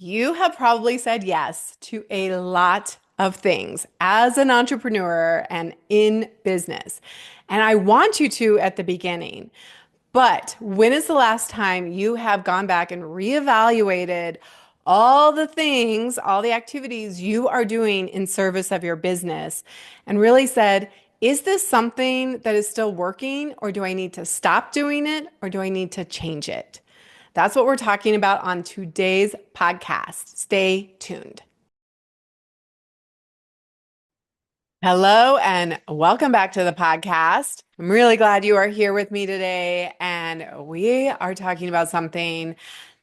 You have probably said yes to a lot of things as an entrepreneur and in business. And I want you to at the beginning. But when is the last time you have gone back and reevaluated all the things, all the activities you are doing in service of your business and really said, is this something that is still working, or do I need to stop doing it, or do I need to change it? That's what we're talking about on today's podcast. Stay tuned. Hello and welcome back to the podcast. I'm really glad you are here with me today. And we are talking about something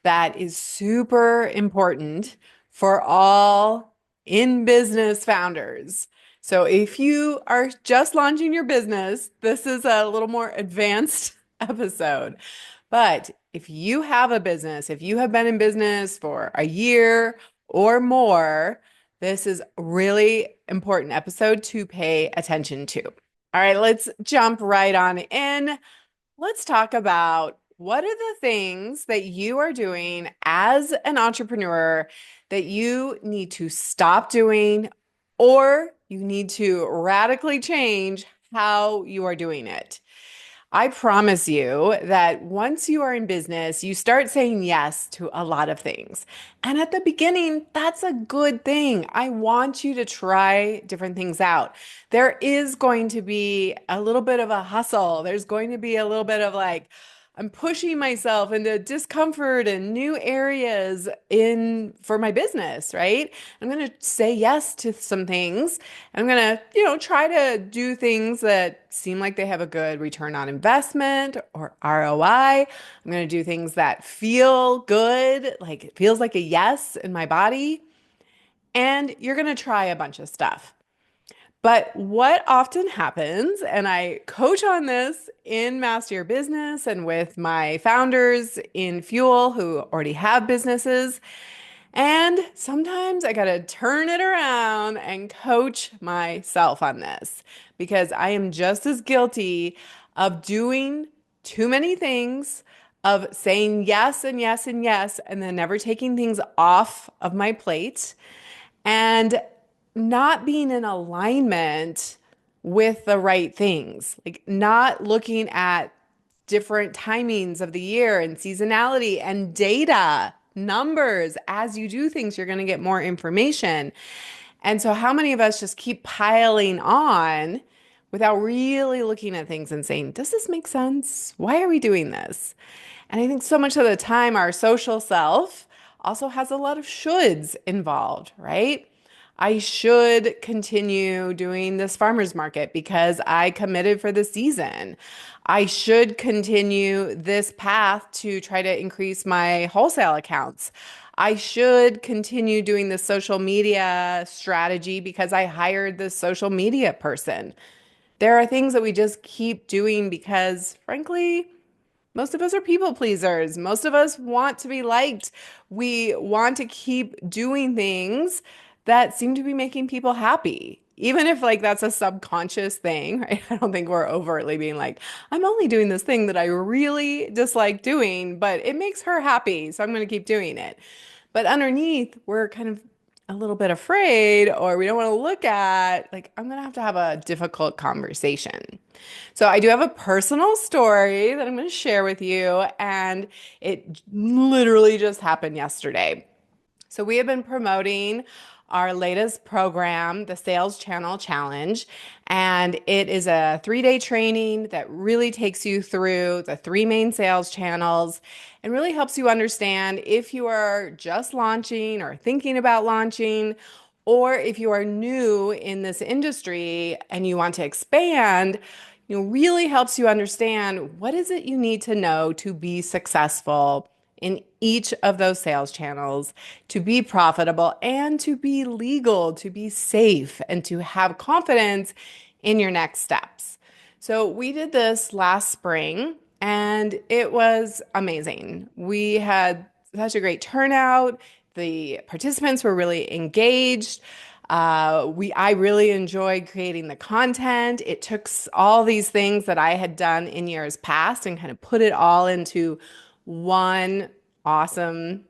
that is super important for all in business founders. So if you are just launching your business, this is a little more advanced episode. But if you have a business, if you have been in business for a year or more, this is a really important episode to pay attention to. All right, let's jump right on in. Let's talk about what are the things that you are doing as an entrepreneur that you need to stop doing, or you need to radically change how you are doing it. I promise you that once you are in business, you start saying yes to a lot of things. And at the beginning, that's a good thing. I want you to try different things out. There is going to be a little bit of a hustle. There's going to be a little bit of like, I'm pushing myself into discomfort and new areas in for my business, right? I'm going to say yes to some things. I'm going to, try to do things that seem like they have a good return on investment or ROI. I'm going to do things that feel good, like it feels like a yes in my body. And you're going to try a bunch of stuff. But what often happens, and I coach on this in Master Your Business and with my founders in Fuel who already have businesses, and sometimes I got to turn it around and coach myself on this because I am just as guilty of doing too many things, of saying yes and yes and yes, and then never taking things off of my plate and not being in alignment with the right things, like not looking at different timings of the year and seasonality and data, numbers. As you do things, you're going to get more information. And so, how many of us just keep piling on without really looking at things and saying, does this make sense? Why are we doing this? And I think so much of the time, our social self also has a lot of shoulds involved, right? I should continue doing this farmer's market because I committed for the season. I should continue this path to try to increase my wholesale accounts. I should continue doing the social media strategy because I hired this social media person. There are things that we just keep doing because, frankly, most of us are people pleasers. Most of us want to be liked. We want to keep doing things that seem to be making people happy. Even if like that's a subconscious thing, right? I don't think we're overtly being like, I'm only doing this thing that I really dislike doing, but it makes her happy, so I'm going to keep doing it. But underneath, we're kind of a little bit afraid, or we don't want to look at, like, I'm going to have a difficult conversation. So I do have a personal story that I'm going to share with you, and it literally just happened yesterday. So we have been promoting our latest program, the Sales Channel Challenge, and it is a 3-day training that really takes you through the 3 main sales channels and really helps you understand if you are just launching or thinking about launching, or if you are new in this industry and you want to expand. Really helps you understand what is it you need to know to be successful in each of those sales channels, to be profitable and to be legal, to be safe, and to have confidence in your next steps. So we did this last spring and it was amazing. We had such a great turnout. The participants were really engaged. I really enjoyed creating the content. It took all these things that I had done in years past and kind of put it all into one awesome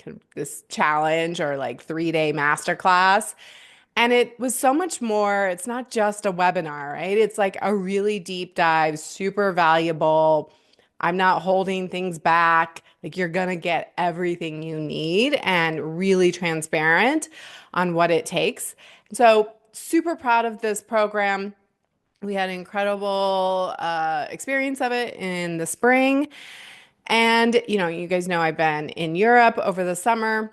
kind of this challenge or like 3-day masterclass. And it was so much more. It's not just a webinar, right? It's like a really deep dive, super valuable. I'm not holding things back. Like you're going to get everything you need and really transparent on what it takes. So, super proud of this program. We had an incredible experience of it in the spring. And, you guys know I've been in Europe over the summer.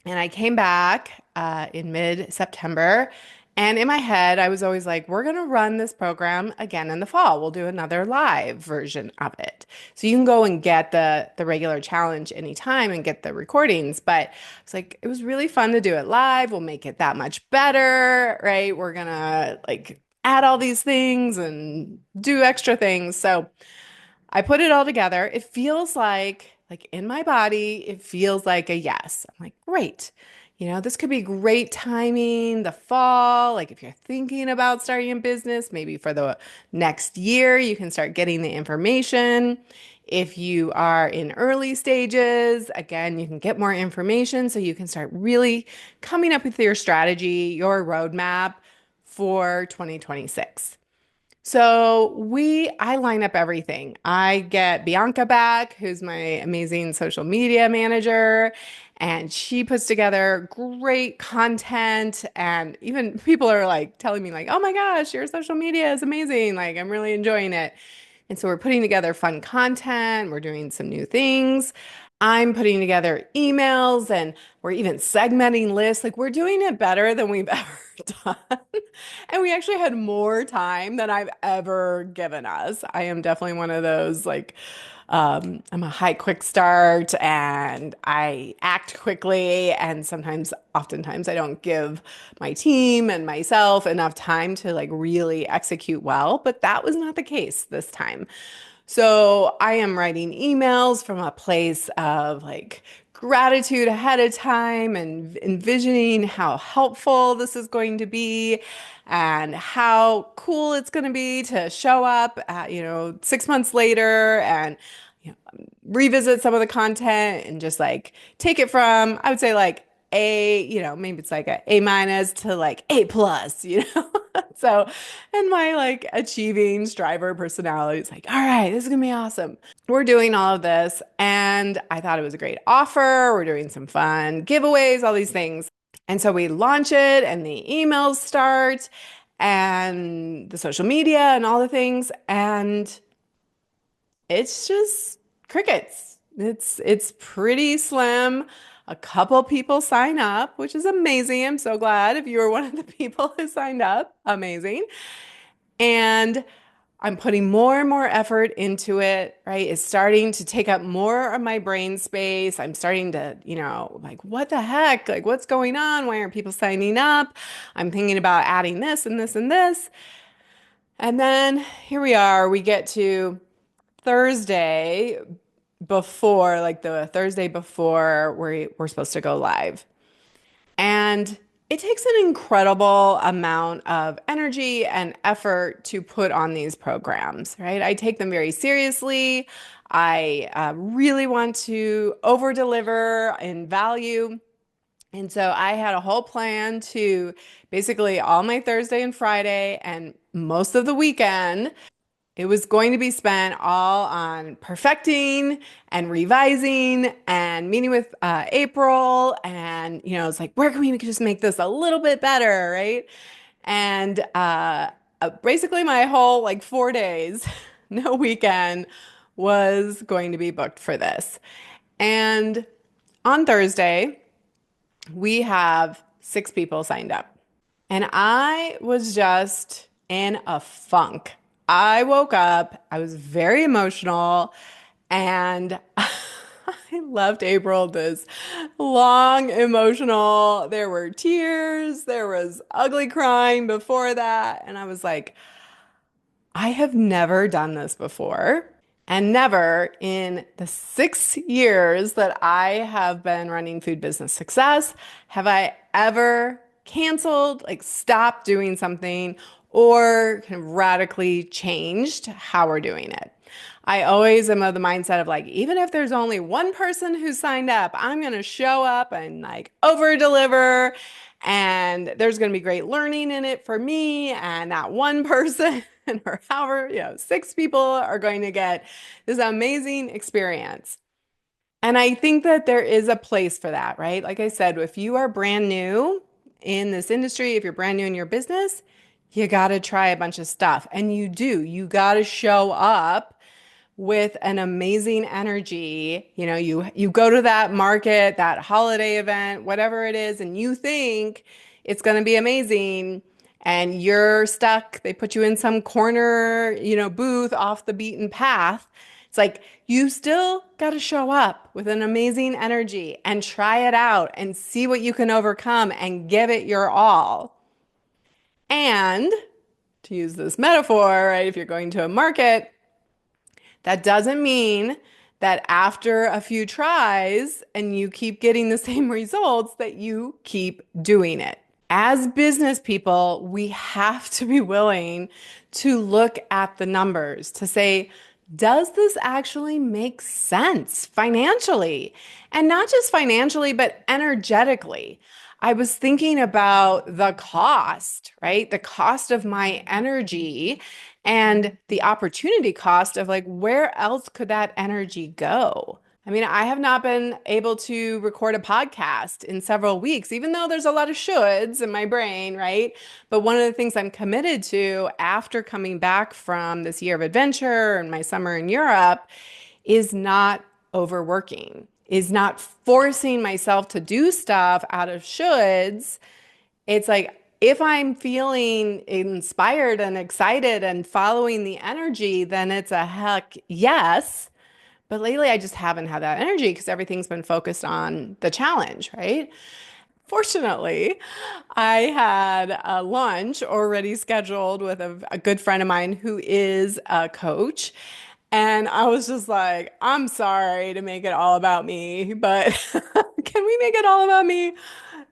And I came back in mid-September. And in my head, I was always like, we're going to run this program again in the fall. We'll do another live version of it. So you can go and get the regular challenge anytime and get the recordings. But it's like, it was really fun to do it live. We'll make it that much better, right? We're going to like add all these things and do extra things. So I put it all together. It feels like in my body, it feels like a yes. I'm like, great. This could be great timing, the fall. Like if you're thinking about starting a business, maybe for the next year, you can start getting the information. If you are in early stages, again, you can get more information so you can start really coming up with your strategy, your roadmap for 2026. So I line up everything. I get Bianca back, who's my amazing social media manager, and she puts together great content. And even people are like telling me like, "Oh my gosh, your social media is amazing. Like I'm really enjoying it." And so we're putting together fun content. We're doing some new things. I'm putting together emails and we're even segmenting lists. Like we're doing it better than we've ever done. And we actually had more time than I've ever given us. I am definitely one of those like I'm a high quick start and I act quickly and oftentimes I don't give my team and myself enough time to like really execute well, but that was not the case this time. So I am writing emails from a place of like gratitude ahead of time and envisioning how helpful this is going to be and how cool it's going to be to show up, 6 months later and revisit some of the content and just like take it from, I would say like maybe it's like a minus to like A plus. So, and my like achieving striver personality is like, all right, this is gonna be awesome. We're doing all of this, and I thought it was a great offer. We're doing some fun giveaways, all these things. And so we launch it, and the emails start, and the social media, and all the things. And it's just crickets. It's pretty slim. A couple people sign up, which is amazing. I'm so glad if you were one of the people who signed up. Amazing. And I'm putting more and more effort into it, right? It's starting to take up more of my brain space. I'm starting to, like, what the heck? Like, what's going on? Why aren't people signing up? I'm thinking about adding this and this and this. And then here we are. We get to Thursday before, like the Thursday before we're supposed to go live. And it takes an incredible amount of energy and effort to put on these programs, right? I take them very seriously. I really want to over deliver in value. And so I had a whole plan to basically all my Thursday and Friday and most of the weekend it was going to be spent all on perfecting and revising and meeting with April. And, it's like, where can we just make this a little bit better, right? And basically, my whole like 4 days, no weekend, was going to be booked for this. And on Thursday, we have 6 people signed up. And I was just in a funk. I woke up, I was very emotional, and I left April this long emotional. There were tears, there was ugly crying before that. And I was like, I have never done this before. And never in the 6 years that I have been running Food Business Success have I ever canceled, like stopped doing something or kind of radically changed how we're doing it. I always am of the mindset of like, even if there's only one person who signed up, I'm going to show up and like over deliver. And there's going to be great learning in it for me. And that one person or however, 6 people are going to get this amazing experience. And I think that there is a place for that, right? Like I said, if you are brand new in this industry, if you're brand new in your business, you got to try a bunch of stuff. And you do. You got to show up with an amazing energy. You go to that market, that holiday event, whatever it is, and you think it's going to be amazing and you're stuck. They put you in some corner, booth off the beaten path. It's like you still got to show up with an amazing energy and try it out and see what you can overcome and give it your all. And to use this metaphor, right, if you're going to a market, that doesn't mean that after a few tries and you keep getting the same results that you keep doing it. As business people, we have to be willing to look at the numbers to say, does this actually make sense financially? And not just financially, but energetically. I was thinking about the cost, right? The cost of my energy and the opportunity cost of like, where else could that energy go? I mean, I have not been able to record a podcast in several weeks, even though there's a lot of shoulds in my brain, right? But one of the things I'm committed to after coming back from this year of adventure and my summer in Europe is not overworking, is not forcing myself to do stuff out of shoulds. It's like, if I'm feeling inspired and excited and following the energy, then it's a heck yes. But lately, I just haven't had that energy because everything's been focused on the challenge, right? Fortunately, I had a lunch already scheduled with a good friend of mine who is a coach. And I was just like, I'm sorry to make it all about me, but can we make it all about me?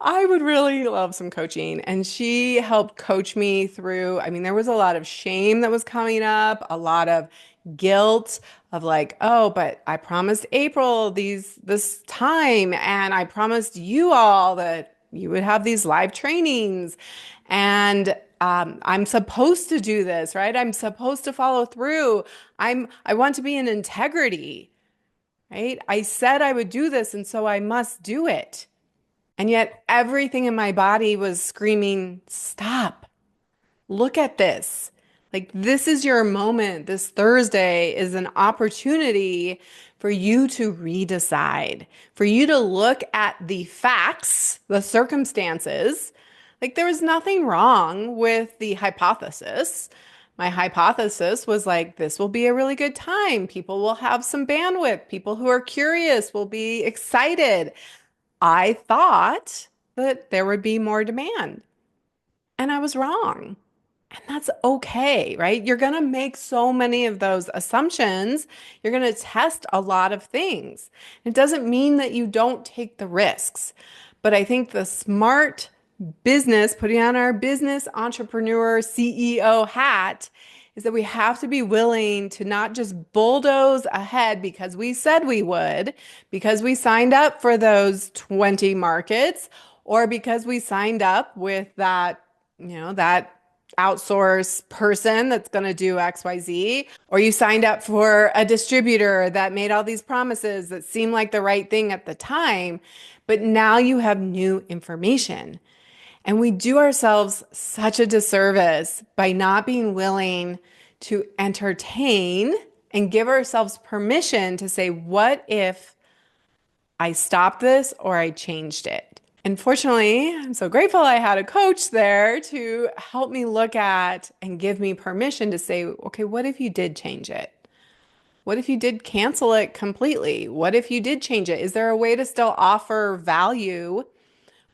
I would really love some coaching. And she helped coach me through, I mean, there was a lot of shame that was coming up, a lot of guilt of like, oh, but I promised April this time, and I promised you all that you would have these live trainings. And I'm supposed to do this, right? I'm supposed to follow through. I want to be in integrity, right? I said I would do this, and so I must do it. And yet everything in my body was screaming, stop, look at this. Like, this is your moment. This Thursday is an opportunity for you to redecide, for you to look at the facts, the circumstances. Like, there was nothing wrong with the hypothesis. My hypothesis was like, this will be a really good time. People will have some bandwidth. People who are curious will be excited. I thought that there would be more demand, and I was wrong. And that's okay, right? You're going to make so many of those assumptions. You're going to test a lot of things. It doesn't mean that you don't take the risks. But I think the smart business, putting on our business entrepreneur CEO hat, is that we have to be willing to not just bulldoze ahead because we said we would, because we signed up for those 20 markets, or because we signed up with that outsource person that's going to do XYZ, or you signed up for a distributor that made all these promises that seemed like the right thing at the time, but now you have new information. And we do ourselves such a disservice by not being willing to entertain and give ourselves permission to say, what if I stopped this or I changed it? And fortunately, I'm so grateful I had a coach there to help me look at and give me permission to say, okay, what if you did change it? What if you did cancel it completely? What if you did change it? Is there a way to still offer value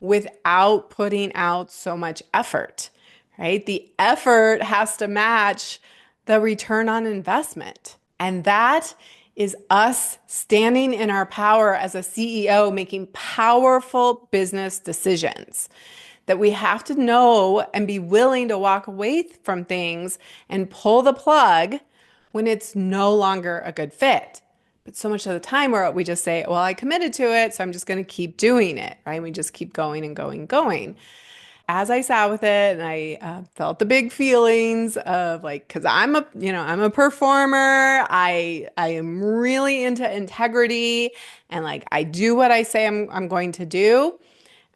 without putting out so much effort, right? The effort has to match the return on investment. And that is us standing in our power as a CEO, making powerful business decisions. That we have to know and be willing to walk away from things and pull the plug when it's no longer a good fit. But so much of the time where we just say, well, I committed to it, so I'm just going to keep doing it, right? We just keep going and going and going. As I sat with it and I felt the big feelings of like, because I'm a performer. I am really into integrity and like I do what I say I'm going to do.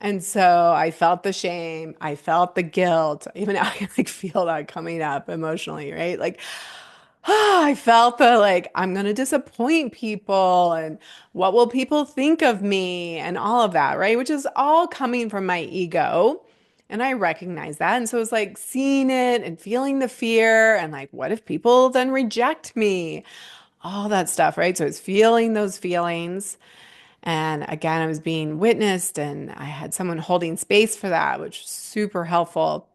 And so I felt the shame. I felt the guilt. Even now I can like feel that coming up emotionally, right? Like, I felt the like, I'm going to disappoint people and what will people think of me and all of that, right? Which is all coming from my ego. And I recognize that. And so it's like seeing it and feeling the fear and like, what if people then reject me? All that stuff, right? So it's feeling those feelings. And again, I was being witnessed and I had someone holding space for that, which was super helpful.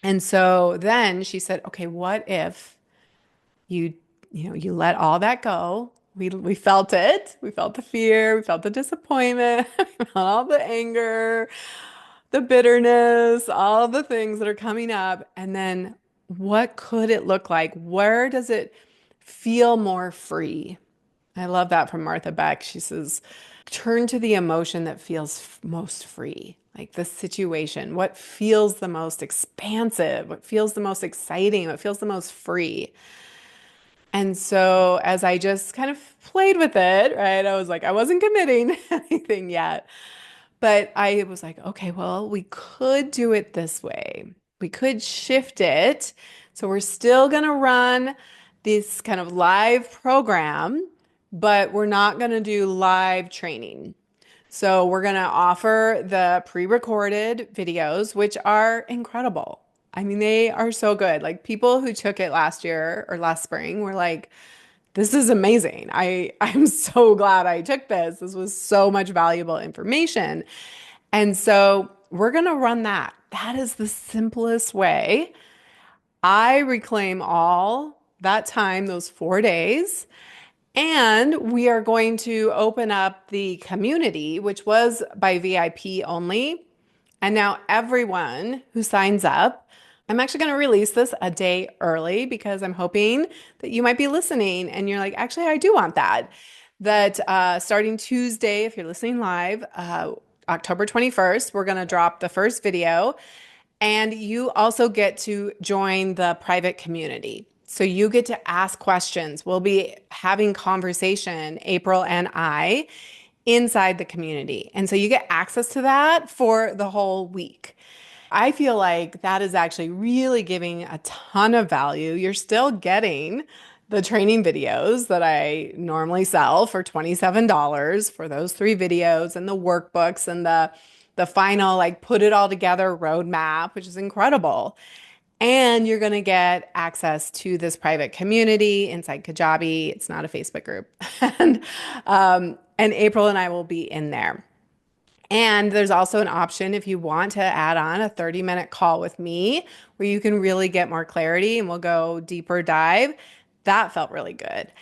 And so then she said, okay, what if you, you let all that go? We felt it. We felt the fear. We felt the disappointment. We felt all the anger, the bitterness, all the things that are coming up. And then what could it look like? Where does it feel more free? I love that from Martha Beck. She says, turn to the emotion that feels most free, like the situation, what feels the most expansive, what feels the most exciting, what feels the most free. And so as I just kind of played with it, right, I was like, I wasn't committing anything yet. But I was like, okay, well, we could do it this way. We could shift it. So we're still going to run this kind of live program, but we're not going to do live training. So we're going to offer the pre-recorded videos, which are incredible. I mean, they are so good. Like people who took it last year or last spring were like, this is amazing. I'm so glad I took this. This was so much valuable information. And so we're going to run that. That is the simplest way. I reclaim all that time, those 4 days. And we are going to open up the community, which was by VIP only. And now everyone who signs up, I'm actually going to release this a day early because I'm hoping that you might be listening and you're like, actually, I do want that. That starting Tuesday, if you're listening live, October 21st, we're going to drop the first video. And you also get to join the private community. So you get to ask questions. We'll be having conversation, April and I, inside the community. And so you get access to that for the whole week. I feel like that is actually really giving a ton of value. You're still getting the training videos that I normally sell for $27 for those 3 videos and the workbooks and the final like put it all together roadmap, which is incredible. And you're going to get access to this private community inside Kajabi. It's not a Facebook group. And April and I will be in there. And there's also an option if you want to add on a 30-minute call with me where you can really get more clarity and we'll go deeper dive. That felt really good.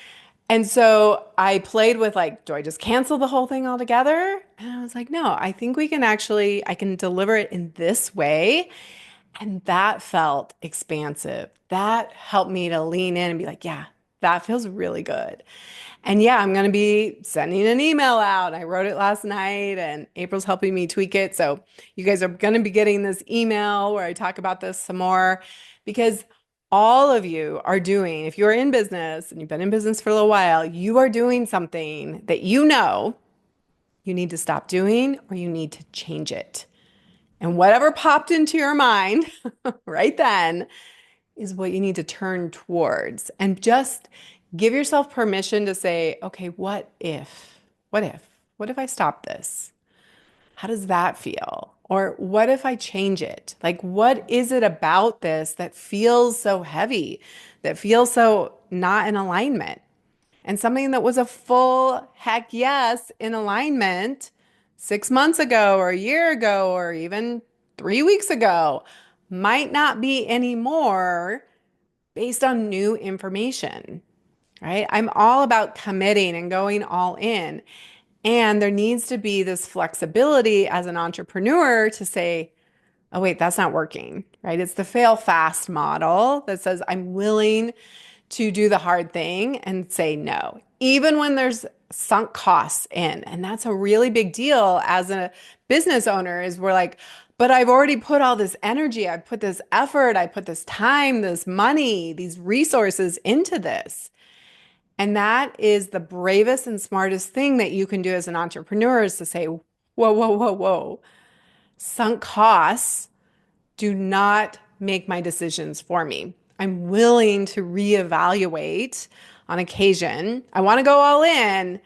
And so I played with like, do I just cancel the whole thing altogether? And I was like, no, I think I can deliver it in this way. And that felt expansive. That helped me to lean in and be like, yeah, that feels really good. And yeah, I'm going to be sending an email out. I wrote it last night and April's helping me tweak it. So you guys are going to be getting this email where I talk about this some more because all of you are doing, if you're in business and you've been in business for a little while, you are doing something that you know you need to stop doing or you need to change it. And whatever popped into your mind right then is what you need to turn towards and just give yourself permission to say, okay, what if? What if? What if I stop this? How does that feel? Or what if I change it? Like, what is it about this that feels so heavy, that feels so not in alignment? And something that was a full heck yes in alignment 6 months ago, or a year ago, or even 3 weeks ago might not be anymore based on new information, right? I'm all about committing and going all in. And there needs to be this flexibility as an entrepreneur to say, oh, wait, that's not working, right? It's the fail fast model that says I'm willing to do the hard thing and say no, even when there's sunk costs in. And that's a really big deal as a business owner is we're like, but I've already put all this energy, I put this effort, I put this time, this money, these resources into this. And that is the bravest and smartest thing that you can do as an entrepreneur is to say, whoa, whoa, whoa, whoa. Sunk costs do not make my decisions for me. I'm willing to reevaluate on occasion. I want to go all in.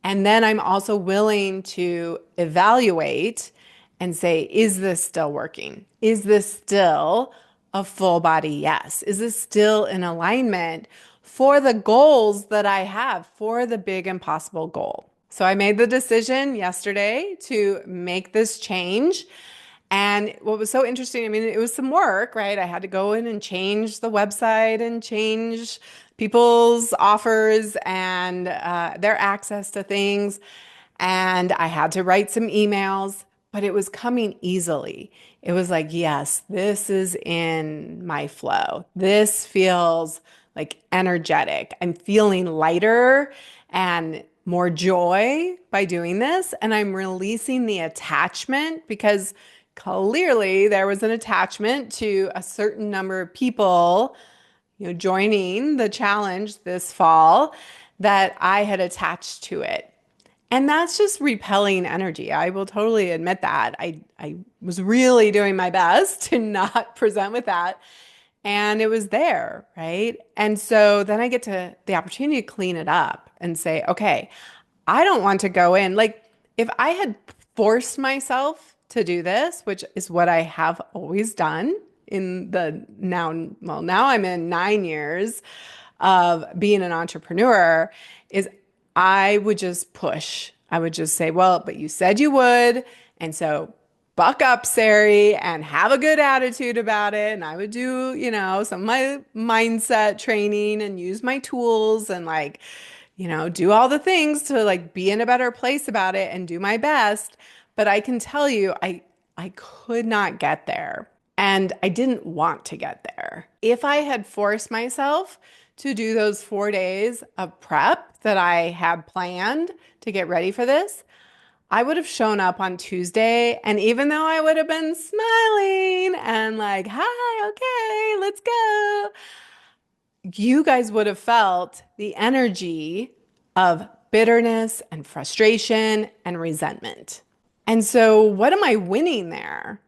And then I'm also willing to evaluate and say, is this still working? Is this still a full body yes? Is this still in alignment for the goals that I have for the big impossible goal? So I made the decision yesterday to make this change. And what was so interesting, I mean, it was some work, right? I had to go in and change the website and change people's offers and their access to things. And I had to write some emails, but it was coming easily. It was like, yes, this is in my flow. This feels like energetic. I'm feeling lighter and more joy by doing this. And I'm releasing the attachment because clearly there was an attachment to a certain number of people, joining the challenge this fall that I had attached to it. And that's just repelling energy. I will totally admit that. I was really doing my best to not present with that. And it was there, right? And so then I get to the opportunity to clean it up and say, okay, I don't want to go in. Like if I had forced myself to do this, which is what I have always done in the now I'm in 9 years of being an entrepreneur, is I would just push. I would just say, well, but you said you would. And so buck up, Sari, and have a good attitude about it. And I would do, some of my mindset training and use my tools and do all the things to be in a better place about it and do my best. But I can tell you, I could not get there. And I didn't want to get there. If I had forced myself to do those 4 days of prep that I had planned to get ready for this, I would have shown up on Tuesday. And even though I would have been smiling and like, hi, okay, let's go, you guys would have felt the energy of bitterness and frustration and resentment. And so, what am I winning there?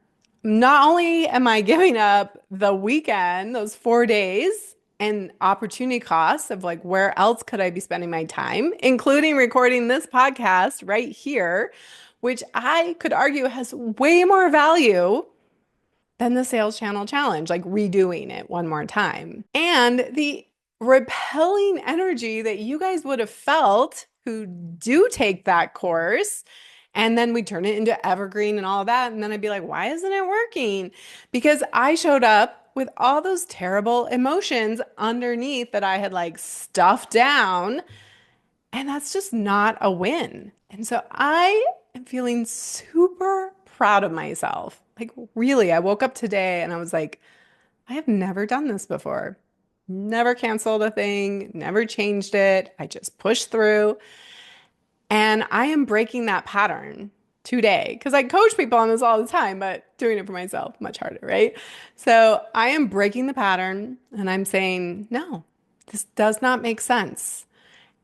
Not only am I giving up the weekend, those 4 days, and opportunity costs of where else could I be spending my time, including recording this podcast right here, which I could argue has way more value than the sales channel challenge, like redoing it one more time. And the repelling energy that you guys would have felt who do take that course. And then we turn it into evergreen and all of that. And then I'd be like, why isn't it working? Because I showed up with all those terrible emotions underneath that I had stuffed down. And that's just not a win. And so I am feeling super proud of myself. Really, I woke up today and I was like, I have never done this before. Never canceled a thing, never changed it. I just pushed through. And I am breaking that pattern today because I coach people on this all the time, but doing it for myself, much harder, right? So I am breaking the pattern and I'm saying, no, this does not make sense.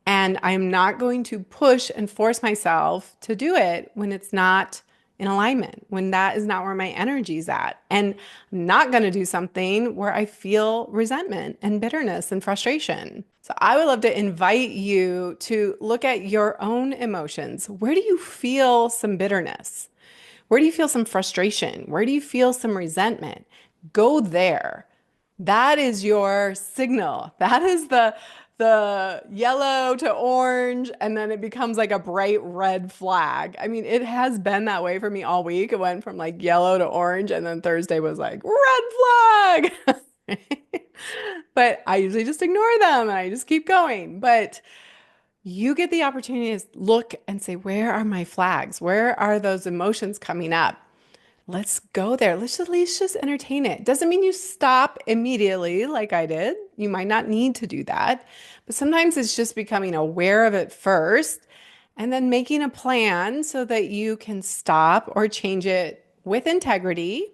And I'm not going to push and force myself to do it when it's not in alignment, when that is not where my energy is at. And I'm not going to do something where I feel resentment and bitterness and frustration. So I would love to invite you to look at your own emotions. Where do you feel some bitterness? Where do you feel some frustration? Where do you feel some resentment? Go there. That is your signal. That is the yellow to orange, and then it becomes like a bright red flag. I mean, it has been that way for me all week. It went from yellow to orange, and then Thursday was like red flag. But I usually just ignore them and I just keep going. But you get the opportunity to look and say, where are my flags? Where are those emotions coming up? let's go there. Let's at least just entertain it. Doesn't mean you stop immediately like I did. You might not need to do that. But sometimes it's just becoming aware of it first and then making a plan so that you can stop or change it with integrity.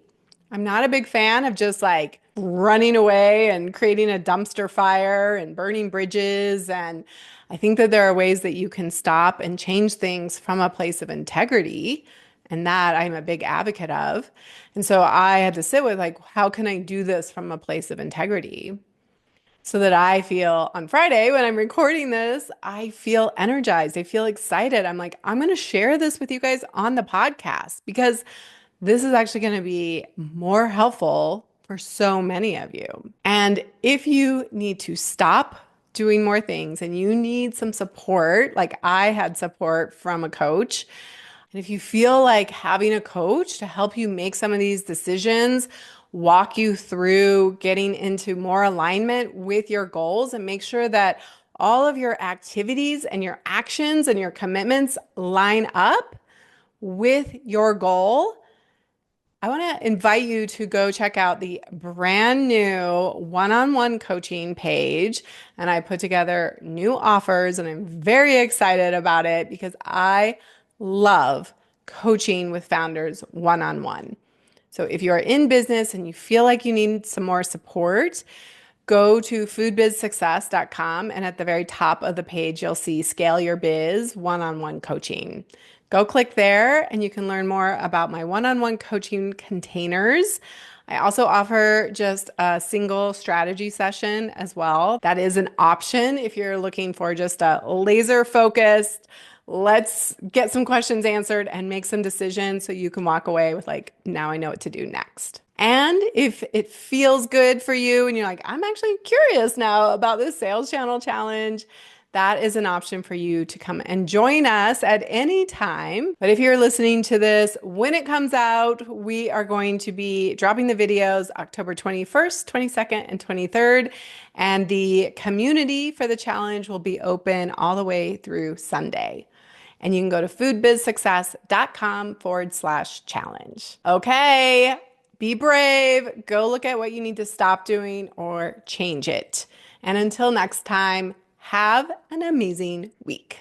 I'm not a big fan of just like running away and creating a dumpster fire and burning bridges. And I think that there are ways that you can stop and change things from a place of integrity. And that I'm a big advocate of. And so I had to sit with like, how can I do this from a place of integrity? So that I feel on Friday when I'm recording this, I feel energized. I feel excited. I'm like, I'm going to share this with you guys on the podcast because this is actually going to be more helpful for so many of you. And if you need to stop doing more things and you need some support, like I had support from a coach, and if you feel like having a coach to help you make some of these decisions, walk you through getting into more alignment with your goals and make sure that all of your activities and your actions and your commitments line up with your goal, I want to invite you to go check out the brand new one-on-one coaching page. And I put together new offers, and I'm very excited about it because I love coaching with founders one-on-one. So if you're in business and you feel like you need some more support, go to foodbizsuccess.com, and at the very top of the page, you'll see Scale Your Biz one-on-one coaching. Go click there and you can learn more about my one-on-one coaching containers. I also offer just a single strategy session as well. That is an option if you're looking for just a laser focused, let's get some questions answered and make some decisions so you can walk away with like, now I know what to do next. And if it feels good for you and you're like, I'm actually curious now about this sales channel challenge, that is an option for you to come and join us at any time. But if you're listening to this when it comes out, we are going to be dropping the videos October 21st, 22nd, and 23rd. And the community for the challenge will be open all the way through Sunday. And you can go to foodbizsuccess.com/challenge. Okay, be brave. Go look at what you need to stop doing or change it. And until next time, have an amazing week.